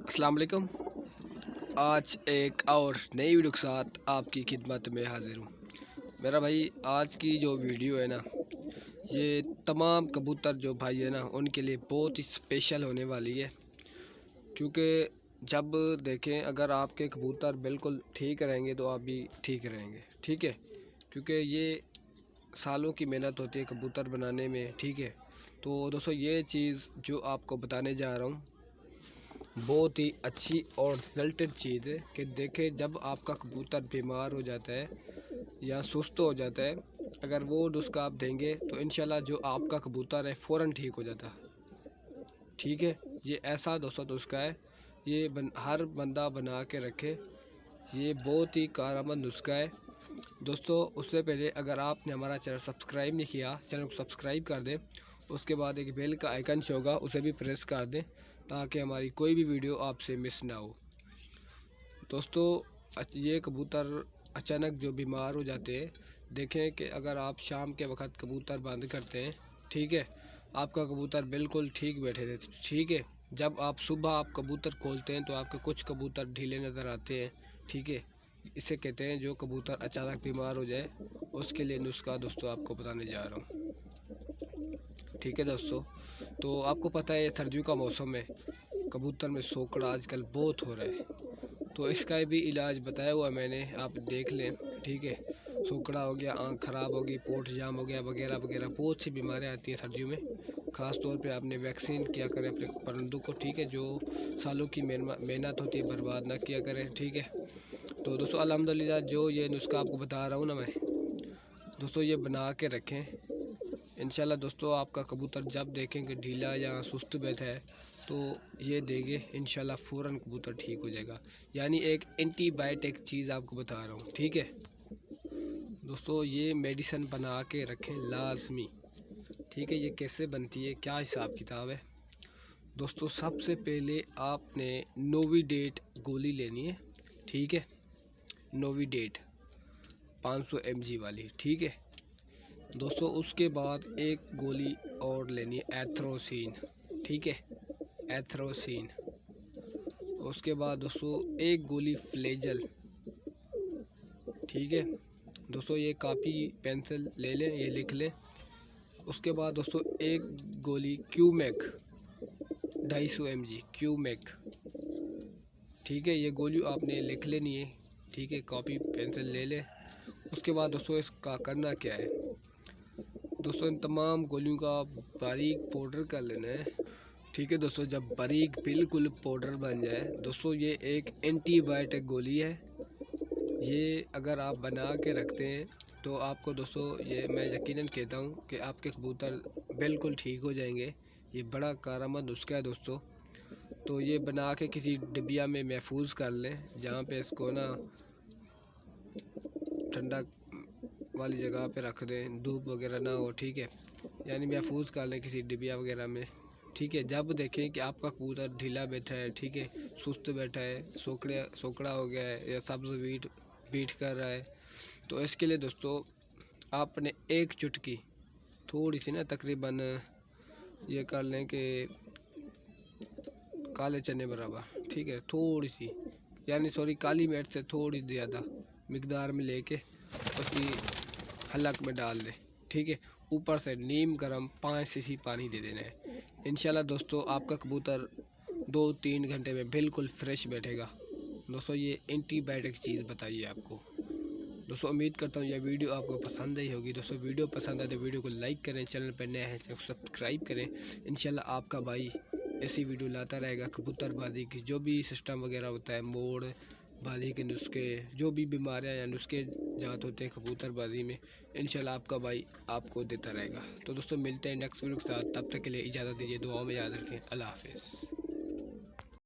अस्सलाम वालेकुम। आज एक और नई वीडियो के साथ आपकी खिदमत में हाज़िर हूँ। मेरा भाई आज की जो वीडियो है ना, ये तमाम कबूतर जो भाई है ना उनके लिए बहुत ही स्पेशल होने वाली है। क्योंकि जब देखें, अगर आपके कबूतर बिल्कुल ठीक रहेंगे तो आप भी ठीक रहेंगे, ठीक है। क्योंकि ये सालों की मेहनत होती है कबूतर बनाने में, ठीक है। तो दोस्तों ये चीज़ जो आपको बताने जा रहा हूँ बहुत ही अच्छी और रिजल्टेड चीज़ है कि देखें, जब आपका कबूतर बीमार हो जाता है या सुस्त हो जाता है, अगर वो नुस्खा आप देंगे तो इंशाल्लाह जो आपका कबूतर है फ़ौरन ठीक हो जाता, ठीक है। ये ऐसा दोस्तों नुस्खा है, ये हर बंदा बना के रखे, ये बहुत ही कारगर नुस्खा है दोस्तों। उससे पहले अगर आपने हमारा चैनल सब्सक्राइब नहीं किया, चैनल को सब्सक्राइब कर दें। उसके बाद एक बेल का आइकन शो होगा, उसे भी प्रेस कर दें ताकि हमारी कोई भी वीडियो आपसे मिस ना हो दोस्तों। ये कबूतर अचानक जो बीमार हो जाते हैं, देखें कि अगर आप शाम के वक्त कबूतर बंद करते हैं, ठीक है, आपका कबूतर बिल्कुल ठीक बैठे थे, ठीक है। जब आप सुबह आप कबूतर खोलते हैं तो आपके कुछ कबूतर ढीले नज़र आते हैं, ठीक है। इसे कहते हैं जो कबूतर अचानक बीमार हो जाए, उसके लिए नुस्खा दोस्तों आपको बताने जा रहा हूँ, ठीक है दोस्तों। तो आपको पता है सर्दियों का मौसम है, कबूतर में सोकड़ा आजकल बहुत हो रहा है, तो इसका भी इलाज बताया हुआ मैंने, आप देख लें, ठीक है। सोकड़ा हो गया, आँख ख़राब होगी, पोट जाम हो गया, वगैरह वगैरह बहुत सी बीमारियाँ आती हैं सर्दियों में। ख़ास तौर पे आपने वैक्सीन किया करें अपने परिंदों को, ठीक है। जो सालों की मेहनत होती है बर्बाद ना किया करें, ठीक है। तो दोस्तों अल्हम्दुलिल्लाह जो ये नुस्खा आपको बता रहा हूँ ना मैं, दोस्तों ये बना के रखें इंशाल्लाह। दोस्तों आपका कबूतर जब देखेंगे ढीला या सुस्त बैठा है तो ये देंगे, इंशाल्लाह फ़ौरन कबूतर ठीक हो जाएगा। यानी एक एंटीबायोटिक चीज़ आपको बता रहा हूँ, ठीक है दोस्तों। ये मेडिसिन बना के रखें लाजमी, ठीक है। ये कैसे बनती है, क्या हिसाब किताब है दोस्तों। सबसे पहले आपने नोविडेट गोली लेनी है, ठीक है। नोविडेट 500 mg वाली, ठीक है दोस्तों। उसके बाद एक गोली और लेनी है एथ्रोसिन, ठीक है, एथ्रोसिन। उसके बाद दोस्तों एक गोली फ्लेजल, ठीक है दोस्तों। ये कापी पेंसिल ले लें, ये लिख लें। उसके बाद दोस्तों एक गोली क्यूमेक 250 mg क्यूमेक, ठीक है। ये गोली आपने लिख लेनी है, ठीक है, कॉपी पेंसिल ले लें। उसके बाद दोस्तों इसका करना क्या है दोस्तों, इन तमाम गोलियों का बारीक पाउडर कर लेना है, ठीक है दोस्तों। जब बारीक बिल्कुल पाउडर बन जाए दोस्तों, ये एक एंटीबायोटिक गोली है। ये अगर आप बना के रखते हैं तो आपको दोस्तों, ये मैं यकीनन कहता हूँ कि आपके कबूतर बिल्कुल ठीक हो जाएंगे। ये बड़ा कारगर नुस्खा है दोस्तों। तो ये बना के किसी डिबिया में महफूज कर लें, जहाँ पे इसको ना ठंडा वाली जगह पे रख दें, धूप वगैरह ना हो, ठीक है। यानी महफूज कर लें किसी डिबिया वगैरह में, ठीक है। जब देखें कि आपका कबूतर ढीला बैठा है, ठीक है, सुस्त बैठा है, सोकड़ा हो गया है या सब्ज़ बीट कर रहा है, तो इसके लिए दोस्तों आपने एक चुटकी थोड़ी सी ना, तकरीबन ये कर लें कि काले चने बराबर, ठीक है, थोड़ी सी, यानी सॉरी काली मिर्च से थोड़ी ज़्यादा मिकदार में लेके उसकी हलक में डाल दें, ठीक है। ऊपर से नीम गर्म 5 सीसी पानी दे देना है। इंशाल्लाह दोस्तों आपका कबूतर 2-3 घंटे में बिल्कुल फ्रेश बैठेगा दोस्तों। ये एंटीबायोटिक चीज़ बताइए आपको दोस्तों। उम्मीद करता हूँ यह वीडियो आपको पसंद आई होगी दोस्तों। वीडियो पसंद आए तो वीडियो को लाइक करें, चैनल पर नए हैं चैनल को सब्सक्राइब करें। इंशाल्लाह आपका भाई ऐसी वीडियो लाता रहेगा कबूतरबाजी की, जो भी सिस्टम वगैरह होता है, मोड़ बाजी के नुस्खे, जो भी बीमारियां या नुस्खे जात होते हैं कबूतरबाजी में, इंशाल्लाह आपका भाई आपको देता रहेगा। तो दोस्तों मिलते हैं नेक्स्ट वीडियो के साथ, तब तक के लिए इजाज़त दीजिए, दुआओं में याद रखें। अल्लाह हाफिज़।